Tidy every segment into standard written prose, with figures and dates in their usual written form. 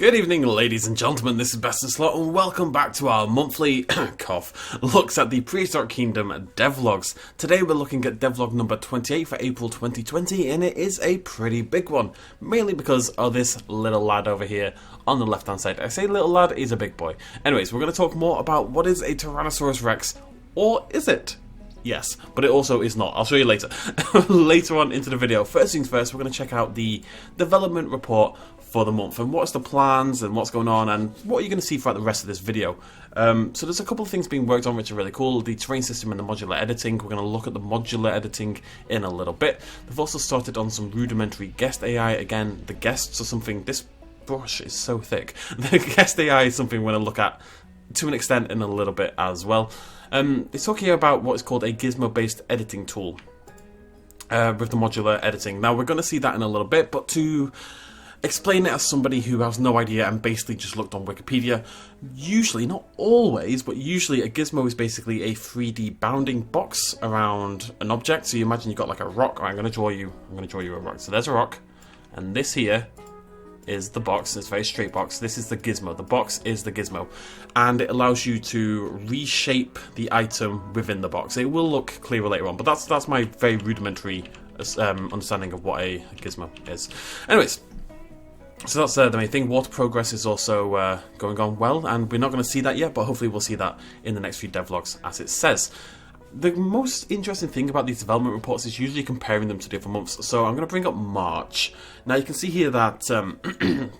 Good evening, ladies and gentlemen, this is Best in Slot, and welcome back to our monthly cough looks at the Prehistoric Kingdom devlogs. Today we're looking at devlog number 28 for April 2020, and it is a pretty big one, mainly because of this little lad over here on the left hand side. I say little lad, he's a big boy. Anyways, we're going to talk more about what is a Tyrannosaurus Rex, or is it? Yes, but it also is not. I'll show you later. Later on into the video. First things first, we're going to check out the development report for the month and what's the plans and what's going on and what you're going to see throughout the rest of this video. So there's a couple of things being worked on which are really cool. The terrain system and the modular editing. We're going to look at the modular editing in a little bit. They've also started on some rudimentary guest AI. Again, the guests are something... This brush is so thick. The guest AI is something we're going to look at to an extent in a little bit as well. It's talking about what is called a gizmo-based editing tool with the modular editing. Now, we're going to see that in a little bit, but to explain it as somebody who has no idea and basically just looked on Wikipedia, usually, not always, but usually a gizmo is basically a 3D bounding box around an object. So you imagine you've got like a rock. I'm going to draw you a rock. So there's a rock, and this here is the box. It's a very straight box. This is the gizmo. The box is the gizmo, and it allows you to reshape the item within the box. It will look clearer later on, but that's my very rudimentary understanding of what a gizmo is. Anyways, so that's the main thing. Water progress is also going on well, and we're not going to see that yet, but hopefully we'll see that in the next few devlogs, as it says. The most interesting thing about these development reports is usually comparing them to the other months. So I'm going to bring up March. Now you can see here that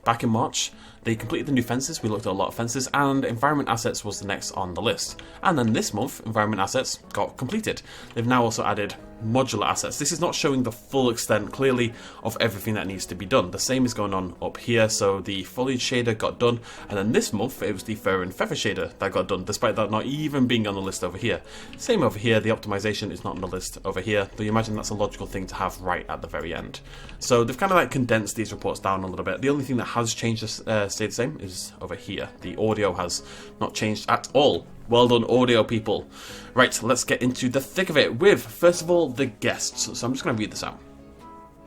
back in March they completed the new fences. We looked at a lot of fences, and environment assets was the next on the list. And then this month, environment assets got completed. They've now also added modular assets. This is not showing the full extent, clearly, of everything that needs to be done. The same is going on up here. So the foliage shader got done, and then this month it was the fur and feather shader that got done, despite that not even being on the list over here. Same over here, the optimization is not on the list over here, though you imagine that's a logical thing to have right at the very end. So they've kind of like condensed these reports down a little bit. The only thing that has changed, stayed the same, is over here. The audio has not changed at all. Well done, audio people. Right, let's get into the thick of it with, first of all, the guests. So I'm just going to read this out,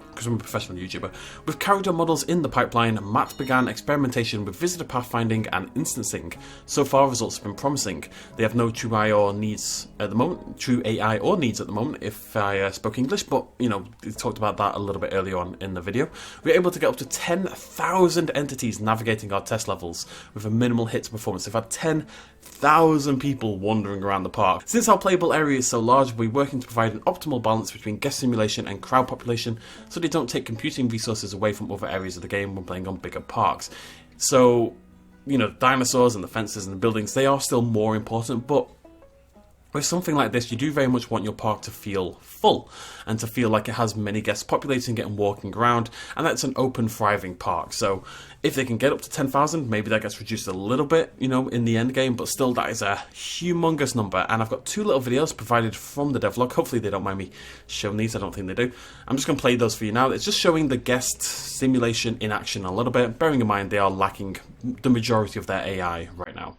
because I'm a professional YouTuber. With character models in the pipeline, Matt began experimentation with visitor pathfinding and instancing. So far, results have been promising. They have no true AI or needs at the moment, if I spoke English, but, you know, we talked about that a little bit earlier on in the video. We're able to get up to 10,000 entities navigating our test levels with a minimal hit to performance. They've had 10,000 people wandering around the park. Since our playable area is so large, we're working to provide an optimal balance between guest simulation and crowd population, so they don't take computing resources away from other areas of the game when playing on bigger parks. So, you know, dinosaurs and the fences and the buildings, they are still more important, but with something like this, you do very much want your park to feel full and to feel like it has many guests populating it and walking around, and that's an open, thriving park. So if they can get up to 10,000, maybe that gets reduced a little bit, you know, in the end game, but still that is a humongous number. And I've got two little videos provided from the devlog. Hopefully they don't mind me showing these. I don't think they do. I'm just going to play those for you now. It's just showing the guest simulation in action a little bit, bearing in mind they are lacking the majority of their AI right now.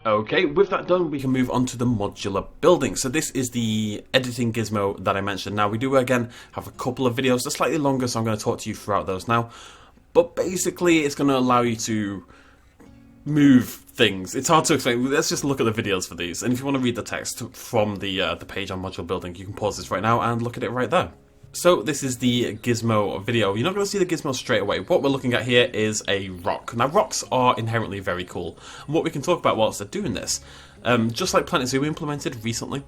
Okay, with that done, we can move on to the modular building. So this is the editing gizmo that I mentioned. Now, we do, again, have a couple of videos. They're slightly longer, so I'm going to talk to you throughout those now. But basically, it's going to allow you to move things. It's hard to explain. Let's just look at the videos for these. And if you want to read the text from the page on modular building, you can pause this right now and look at it right there. So this is the gizmo video. You're not going to see the gizmo straight away. What we're looking at here is a rock. Now, rocks are inherently very cool. And what we can talk about whilst they're doing this, just like Planet Zoo implemented recently,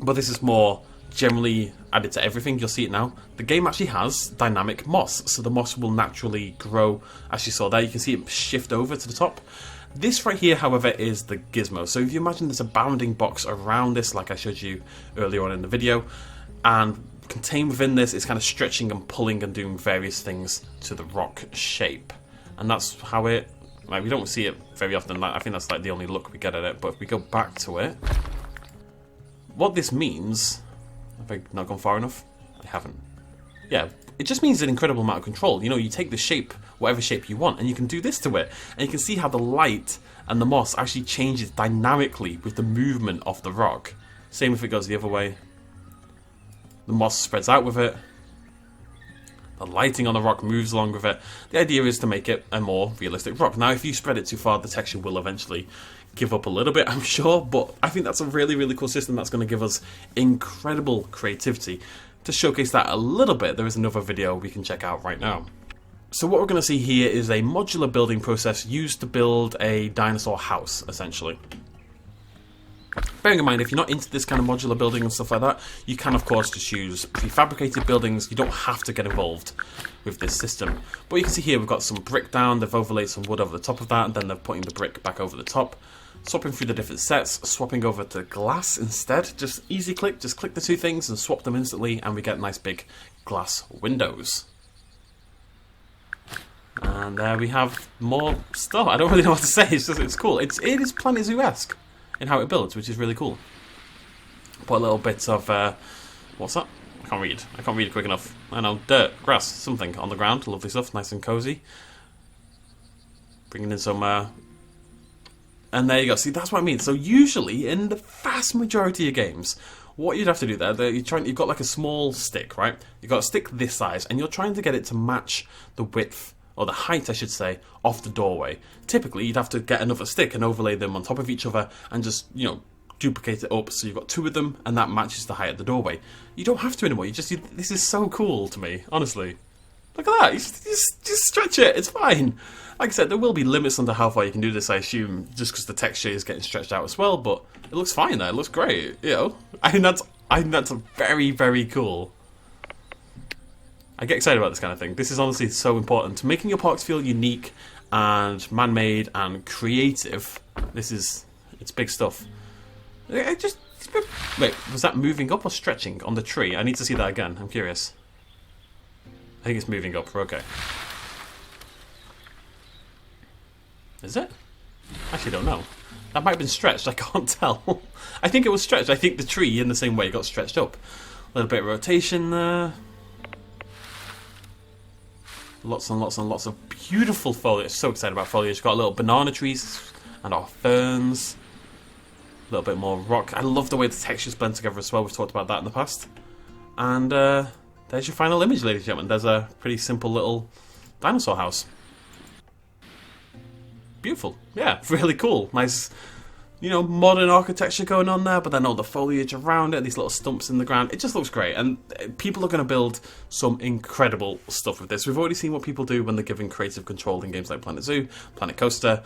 but this is more generally added to everything. You'll see it now. The game actually has dynamic moss, so the moss will naturally grow. As you saw there, you can see it shift over to the top. This right here, however, is the gizmo. So if you imagine there's a bounding box around this, like I showed you earlier on in the video, and contained within this is kind of stretching and pulling and doing various things to the rock shape, and that's how it, like, we don't see it very often. I think that's like the only look we get at it. But if we go back to it, what this means, have I not gone far enough? I haven't. Yeah, it just means an incredible amount of control. You know, you take the shape, whatever shape you want, and you can do this to it. And you can see how the light and the moss actually changes dynamically with the movement of the rock. Same if it goes the other way. The moss spreads out with it. The lighting on the rock moves along with it. The idea is to make it a more realistic rock. Now, if you spread it too far, the texture will eventually give up a little bit, I'm sure. But I think that's a really, really cool system that's going to give us incredible creativity. To showcase that a little bit, there is another video we can check out right now. So what we're going to see here is a modular building process used to build a dinosaur house, essentially. Bearing in mind, if you're not into this kind of modular building and stuff like that, you can of course just use prefabricated buildings. You don't have to get involved with this system. But you can see here we've got some brick down, they've overlaid some wood over the top of that, and then they're putting the brick back over the top. Swapping through the different sets, swapping over to glass instead. Just easy click, just click the two things and swap them instantly, and we get nice big glass windows. And there we have more stuff. I don't really know what to say, it's cool. It is Planet Zoo-esque in how it builds, which is really cool. Put a little bit of, what's that? I can't read it quick enough. I know, dirt, grass, something on the ground, lovely stuff, nice and cozy. Bringing in some, and there you go, see that's what I mean. So usually, in the vast majority of games, what you'd have to do there, you've got like a small stick, right? You've got a stick this size, and you're trying to get it to match the width, or the height I should say, of the doorway. Typically, you'd have to get another stick and overlay them on top of each other and just, you know, duplicate it up so you've got two of them and that matches the height of the doorway. You don't have to anymore, this is so cool to me, honestly. Look at that, you just stretch it, it's fine. Like I said, there will be limits on how far you can do this, I assume, just because the texture is getting stretched out as well, but it looks fine there, it looks great, you know. I think that's very, very cool. I get excited about this kind of thing. This is honestly so important. Making your parks feel unique and man-made and creative, it's big stuff. Wait, was that moving up or stretching on the tree? I need to see that again, I'm curious. I think it's moving up, okay. Is it? I actually don't know. That might have been stretched, I can't tell. I think it was stretched. I think the tree, in the same way, got stretched up. A little bit of rotation there. Lots and lots and lots of beautiful foliage. So excited about foliage. Got little banana trees and our ferns. A little bit more rock. I love the way the textures blend together as well. We've talked about that in the past. And there's your final image, ladies and gentlemen. There's a pretty simple little dinosaur house. Beautiful. Yeah, really cool. Nice, you know, modern architecture going on there, but then all the foliage around it, these little stumps in the ground. It just looks great, and people are going to build some incredible stuff with this. We've already seen what people do when they're given creative control in games like Planet Zoo, Planet Coaster,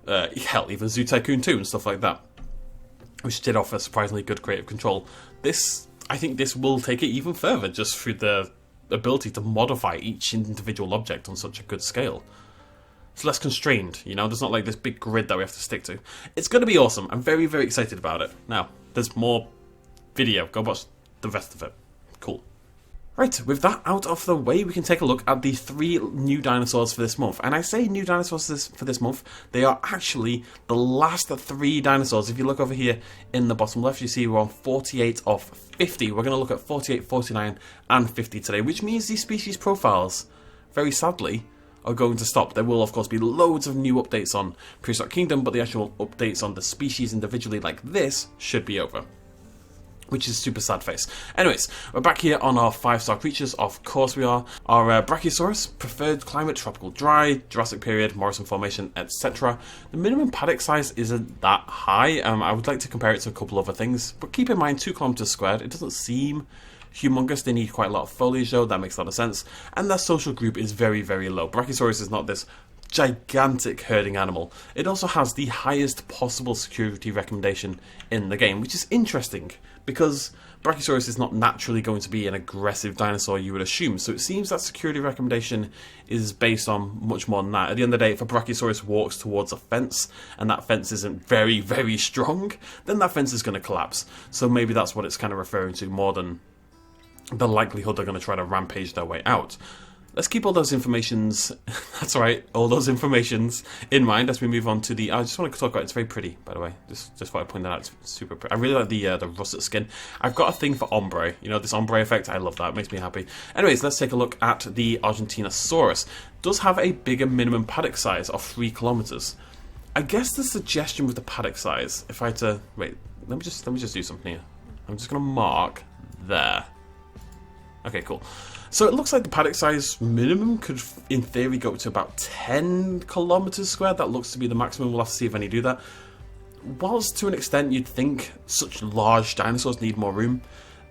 hell, even Zoo Tycoon 2 and stuff like that, which did offer surprisingly good creative control. I think this will take it even further, just through the ability to modify each individual object on such a good scale. It's less constrained, you know, there's not like this big grid that we have to stick to. It's going to be awesome. I'm very, very excited about it. Now, there's more video. Go watch the rest of it. Cool. Right, with that out of the way, we can take a look at the 3 new dinosaurs for this month. And I say new dinosaurs for this month, they are actually the last 3 dinosaurs. If you look over here in the bottom left, you see we're on 48 of 50. We're going to look at 48, 49, and 50 today, which means these species profiles, very sadly, are going to stop. There will, of course, be loads of new updates on Prehistoric Kingdom, but the actual updates on the species individually like this should be over. Which is super sad face. Anyways, we're back here on our 5-star creatures. Of course we are. Our Brachiosaurus, preferred climate, tropical dry, Jurassic period, Morrison formation, etc. The minimum paddock size isn't that high. I would like to compare it to a couple other things, but keep in mind 2 kilometers squared. It doesn't seem humongous. They need quite a lot of foliage though. That makes a lot of sense. And their social group is very, very low. Brachiosaurus is not this gigantic herding animal. It also has the highest possible security recommendation in the game, which is interesting because Brachiosaurus is not naturally going to be an aggressive dinosaur, you would assume. So it seems that security recommendation is based on much more than that. At the end of the day, if a Brachiosaurus walks towards a fence and that fence isn't very, very strong, then that fence is going to collapse. So maybe that's what it's kind of referring to more than the likelihood they're going to try to rampage their way out. let's keep all those informations, that's right, all those informations in mind as we move on to the, I just want to talk about, it's very pretty, by the way, just thought I'd point that out, it's super pretty. I really like the russet skin. I've got a thing for ombre, you know, this ombre effect, I love that, it makes me happy. Anyways, let's take a look at the Argentinosaurus. It does have a bigger minimum paddock size of 3 kilometers. I guess the suggestion with the paddock size, if I had to, wait, let me just do something here. I'm just going to mark there. Okay, cool. So it looks like the paddock size minimum could, in theory, go up to about 10 kilometers squared. That looks to be the maximum. We'll have to see if any do that. Whilst to an extent you'd think such large dinosaurs need more room,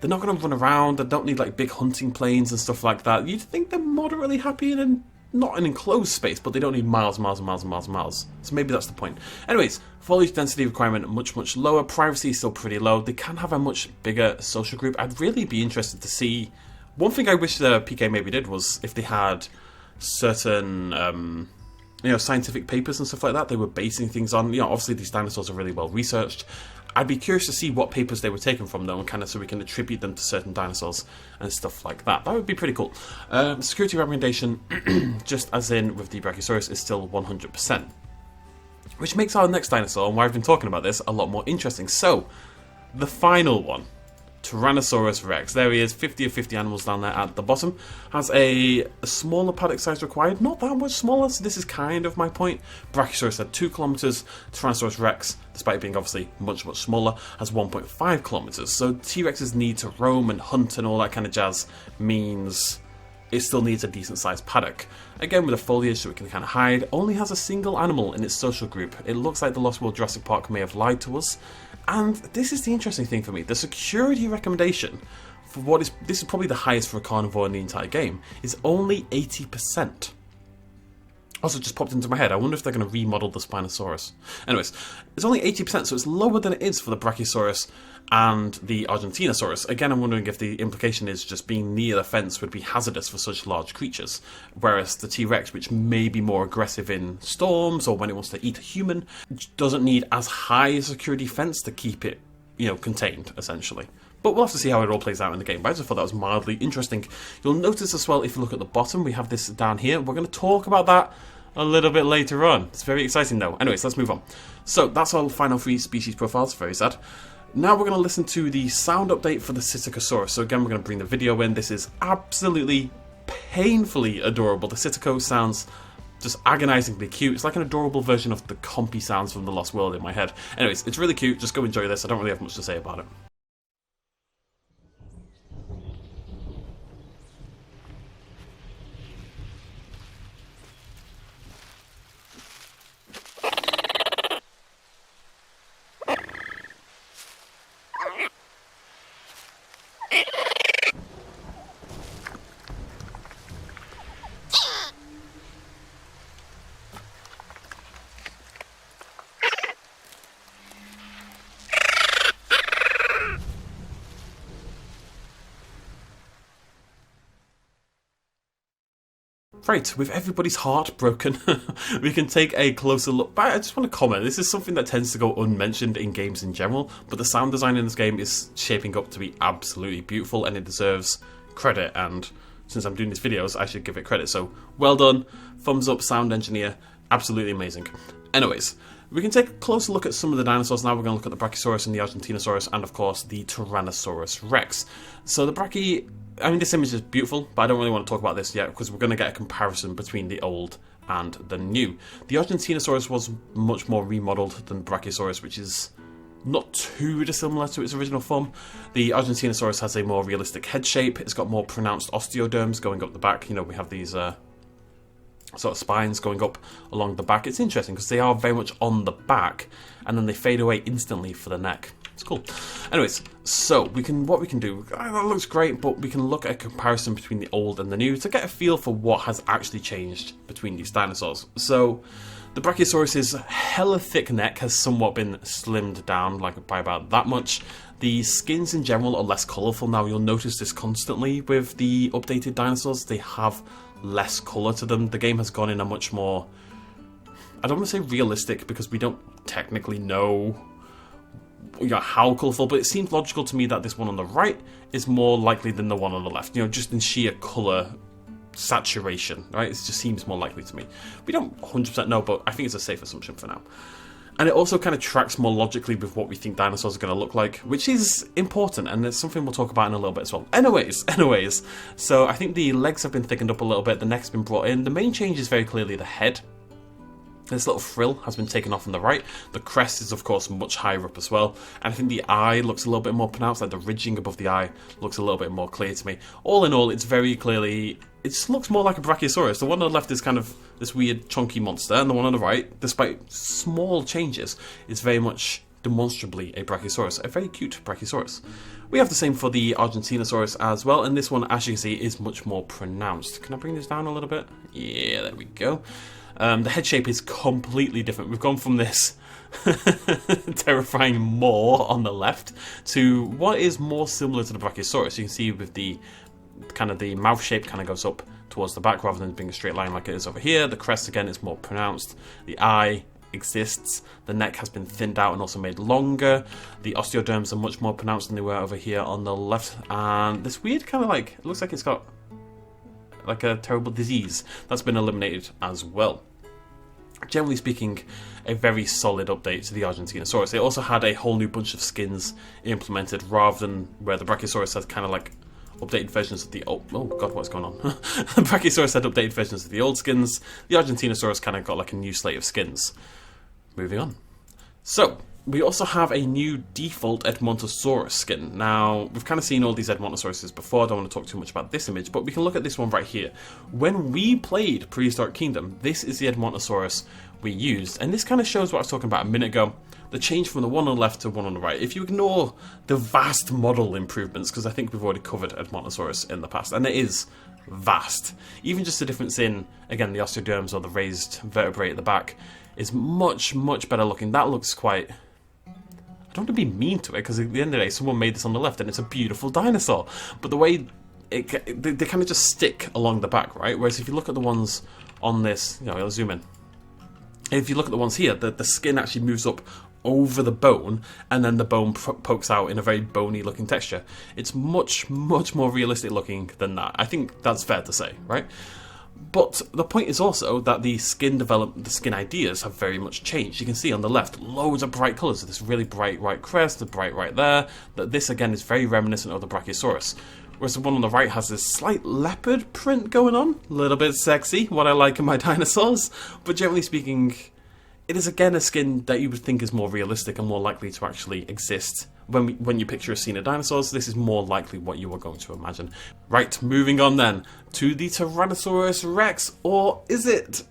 they're not going to run around. They don't need like big hunting planes and stuff like that. You'd think they're moderately happy in not an enclosed space, but they don't need miles and miles and miles and miles and miles. So maybe that's the point. Anyways, foliage density requirement much lower. Privacy is still pretty low. They can have a much bigger social group. I'd really be interested to see. One thing I wish the PK maybe did was if they had certain, you know, scientific papers and stuff like that they were basing things on. You know, obviously these dinosaurs are really well researched. I'd be curious to see what papers they were taken from though, and kind of so we can attribute them to certain dinosaurs and stuff like that. That would be pretty cool. Security recommendation, just as in with the Brachiosaurus, is still 100%. Which makes our next dinosaur, and why I've been talking about this, a lot more interesting. So, the final one. Tyrannosaurus Rex. There he is, 50 of 50 animals down there at the bottom. Has a smaller paddock size required, not that much smaller, so this is kind of my point. Brachiosaurus had 2 kilometers, Tyrannosaurus Rex, despite being obviously much smaller, has 1.5 kilometers. So T-Rex's need to roam and hunt and all that kind of jazz means it still needs a decent sized paddock. Again, with the foliage so it can kind of hide, only has a single animal in its social group. It looks like the Lost World Jurassic Park may have lied to us. And this is the interesting thing for me. The security recommendation for this is probably the highest for a carnivore in the entire game, is only 80%. Also just popped into my head, I wonder if they're going to remodel the Spinosaurus. Anyways, it's only 80%, so it's lower than it is for the Brachiosaurus and the Argentinosaurus. Again, I'm wondering if the implication is just being near the fence would be hazardous for such large creatures, whereas the T-Rex, which may be more aggressive in storms or when it wants to eat a human, doesn't need as high a security fence to keep it, you know, contained, essentially. But we'll have to see how it all plays out in the game, but I just thought that was mildly interesting. You'll notice as well, if you look at the bottom, we have this down here. We're going to talk about that a little bit later on. It's very exciting though. Anyways, let's move on. So that's our final 3 species profiles, very sad. Now we're going to listen to the sound update for the Psittacosaurus. So again, we're going to bring the video in. This is absolutely painfully adorable. The Psittaco sounds just agonizingly cute. It's like an adorable version of the compy sounds from The Lost World in my head. Anyways, it's really cute. Just go enjoy this. I don't really have much to say about it. Right, with everybody's heart broken, we can take a closer look. But I just want to comment, this is something that tends to go unmentioned in games in general, but the sound design in this game is shaping up to be absolutely beautiful and it deserves credit, and since I'm doing these videos, I should give it credit. So, well done, thumbs up, sound engineer, absolutely amazing. Anyways, we can take a closer look at some of the dinosaurs now. We're going to look at the Brachiosaurus and the Argentinosaurus, and of course the Tyrannosaurus Rex. So the I mean, this image is beautiful, but I don't really want to talk about this yet because we're going to get a comparison between the old and the new. The Argentinosaurus was much more remodeled than Brachiosaurus, which is not too dissimilar to its original form. The Argentinosaurus has a more realistic head shape. It's got more pronounced osteoderms going up the back. You know, we have these sort of spines going up along the back. It's interesting because they are very much on the back, and then they fade away instantly for the neck. It's cool. Anyways, so what we can do, that looks great, but we can look at a comparison between the old and the new to get a feel for what has actually changed between these dinosaurs. So the Brachiosaurus's hella thick neck has somewhat been slimmed down, like by about that much. The skins in general are less colourful now. You'll notice this constantly with the updated dinosaurs. They have less colour to them. The game has gone in a much more, I don't want to say realistic because we don't technically know how colourful, but it seems logical to me that this one on the right is more likely than the one on the left, you know, just in sheer colour saturation, right? It just seems more likely to me. We don't 100% know, but I think it's a safe assumption for now. And it also kind of tracks more logically with what we think dinosaurs are going to look like, which is important, and it's something we'll talk about in a little bit as well. Anyways, so I think the legs have been thickened up a little bit, the neck's been brought in. The main change is very clearly the head. This little frill has been taken off on the right. The crest is, of course, much higher up as well. And I think the eye looks a little bit more pronounced, like the ridging above the eye looks a little bit more clear to me. All in all, it's very clearly, it just looks more like a Brachiosaurus. The one on the left is kind of this weird chunky monster, and the one on the right, despite small changes, is very much demonstrably a Brachiosaurus, a very cute Brachiosaurus. We have the same for the Argentinosaurus as well, and this one, as you can see, is much more pronounced. Can I bring this down a little bit? Yeah, there we go. The head shape is completely different. We've gone from this terrifying maw on the left to what is more similar to the Brachiosaurus. You can see with the kind of the mouth shape kind of goes up towards the back rather than being a straight line like it is over here. The crest again is more pronounced. The eye exists. The neck has been thinned out and also made longer. The osteoderms are much more pronounced than they were over here on the left. And this weird kind of like, it looks like it's got like a terrible disease that's been eliminated as well. Generally speaking, a very solid update to the Argentinosaurus. It also had a whole new bunch of skins implemented rather than where the Brachiosaurus had kind of like updated versions of the old... Oh god, what's going on? The Brachiosaurus had updated versions of the old skins. The Argentinosaurus kind of got like a new slate of skins. Moving on. So, we also have a new default Edmontosaurus skin. Now, we've kind of seen all these Edmontosauruses before. I don't want to talk too much about this image, but we can look at this one right here. When we played Prehistoric Kingdom, this is the Edmontosaurus we used, and this kind of shows what I was talking about a minute ago. The change from the one on the left to one on the right. If you ignore the vast model improvements, because I think we've already covered Edmontosaurus in the past, and it is vast. Even just the difference in, again, the osteoderms or the raised vertebrae at the back is much, much better looking. That looks quite... I don't want to be mean to it, because at the end of the day, someone made this on the left, and it's a beautiful dinosaur. But the way they kind of just stick along the back, right? Whereas if you look at the ones on this, you know, I'll zoom in. If you look at the ones here, the skin actually moves up over the bone, and then the bone pokes out in a very bony looking texture. It's much, much more realistic looking than that. I think that's fair to say, right? But the point is also that the skin ideas have very much changed. You can see on the left, loads of bright colours. This really bright right crest, the bright right there. That this again is very reminiscent of the Brachiosaurus. Whereas the one on the right has this slight leopard print going on. A little bit sexy, what I like in my dinosaurs. But generally speaking, it is again a skin that you would think is more realistic and more likely to actually exist. When you picture a scene of dinosaurs, this is more likely what you are going to imagine. Right, moving on then to the Tyrannosaurus Rex, or is it?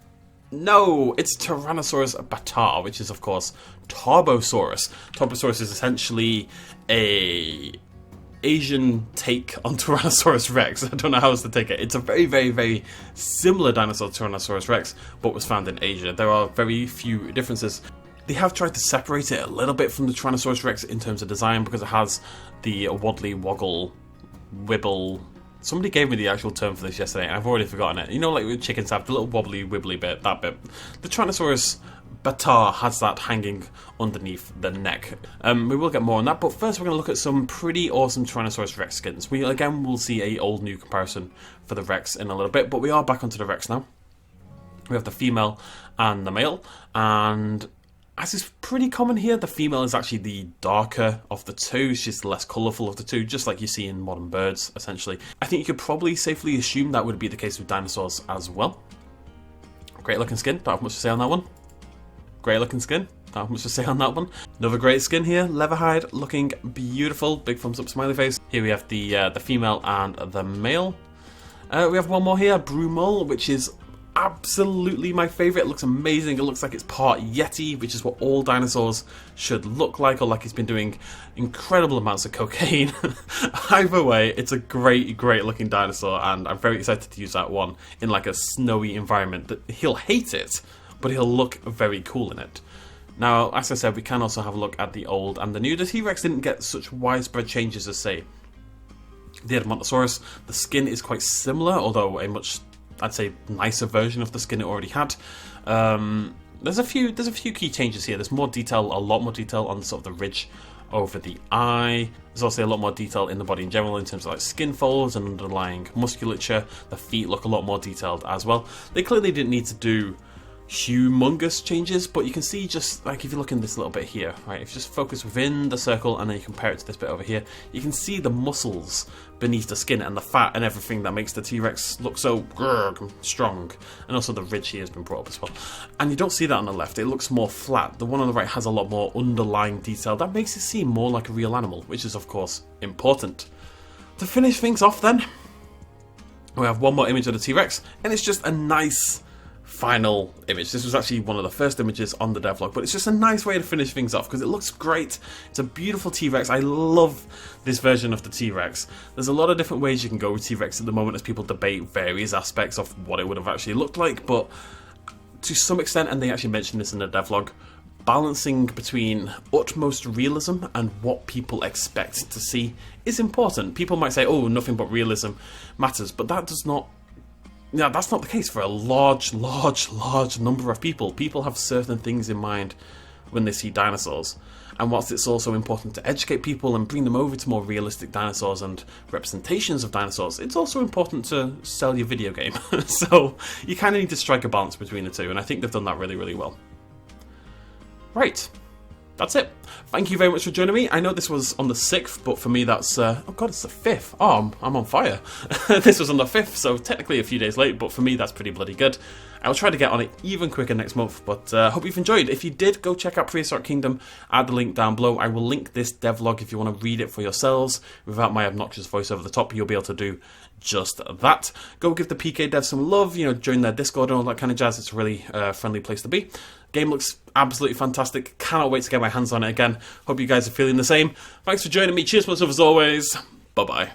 No, it's Tyrannosaurus bata, which is of course Tarbosaurus. Tarbosaurus is essentially a Asian take on Tyrannosaurus Rex. I don't know how else to take it. It's a very, very, very similar dinosaur to Tyrannosaurus Rex, but was found in Asia. There are very few differences. They have tried to separate it a little bit from the Tyrannosaurus Rex in terms of design because it has the waddly, woggle, wibble. Somebody gave me the actual term for this yesterday and I've already forgotten it. You know, like with chickens have the little wobbly, wibbly bit, that bit. The Tyrannosaurus bata has that hanging underneath the neck. We will get more on that, but first we're going to look at some pretty awesome Tyrannosaurus Rex skins. We again will see a old new comparison for the Rex in a little bit, but we are back onto the Rex now. We have the female and the male, and as is pretty common here, the female is actually the darker of the two. She's the less colourful of the two, just like you see in modern birds, essentially. I think you could probably safely assume that would be the case with dinosaurs as well. Great looking skin, don't have much to say on that one. Great looking skin, don't have much to say on that one. Another great skin here, leather hide, looking beautiful. Big thumbs up, smiley face. Here we have the female and the male. We have one more here, Brumel, which is absolutely my favourite. It looks amazing. It looks like it's part Yeti, which is what all dinosaurs should look like, or like he's been doing incredible amounts of cocaine. Either way, it's a great, great looking dinosaur, and I'm very excited to use that one in like a snowy environment. He'll hate it, but he'll look very cool in it. Now, as I said, we can also have a look at the old and the new. The T-Rex didn't get such widespread changes as, say, the Edmontosaurus. The skin is quite similar, although a much, I'd say, nicer version of the skin it already had. there's a few key changes here. There's more detail, a lot more detail on sort of the ridge over the eye. There's also a lot more detail in the body in general in terms of like skin folds and underlying musculature. The feet look a lot more detailed as well. They clearly didn't need to do humongous changes, but you can see, just like if you look in this little bit here, right, if you just focus within the circle and then you compare it to this bit over here, you can see the muscles beneath the skin and the fat and everything that makes the T-Rex look so strong. And also the ridge here has been brought up as well, and you don't see that on the left. It looks more flat. The one on the right has a lot more underlying detail that makes it seem more like a real animal, which is of course important. To finish things off then, we have one more image of the T-Rex, and it's just a nice final image. This was actually one of the first images on the devlog, but it's just a nice way to finish things off because it looks great. It's a beautiful T-Rex. I love this version of the T-Rex. There's a lot of different ways you can go with T-Rex at the moment as people debate various aspects of what it would have actually looked like, but to some extent, and they actually mentioned this in the devlog, balancing between utmost realism and what people expect to see is important. People might say, oh, nothing but realism matters, but that does not. Yeah, that's not the case for a large number of people. People have certain things in mind when they see dinosaurs. And whilst it's also important to educate people and bring them over to more realistic dinosaurs and representations of dinosaurs, it's also important to sell your video game. So you kind of need to strike a balance between the two, and I think they've done that really, really well. Right. That's it. Thank you very much for joining me. I know this was on the 6th, but for me that's... oh god, it's the 5th. Oh, I'm on fire. This was on the 5th, so technically a few days late, but for me that's pretty bloody good. I'll try to get on it even quicker next month, but hope you've enjoyed. If you did, go check out Prehistoric Kingdom at the link down below. I will link this devlog if you want to read it for yourselves. Without my obnoxious voice over the top, you'll be able to do just that. Go give the PK devs some love, join their Discord and all that kind of jazz. It's a really friendly place to be. Game looks absolutely fantastic. Cannot wait to get my hands on it again. Hope you guys are feeling the same. Thanks for joining me. Cheers, much love as always. Bye-bye.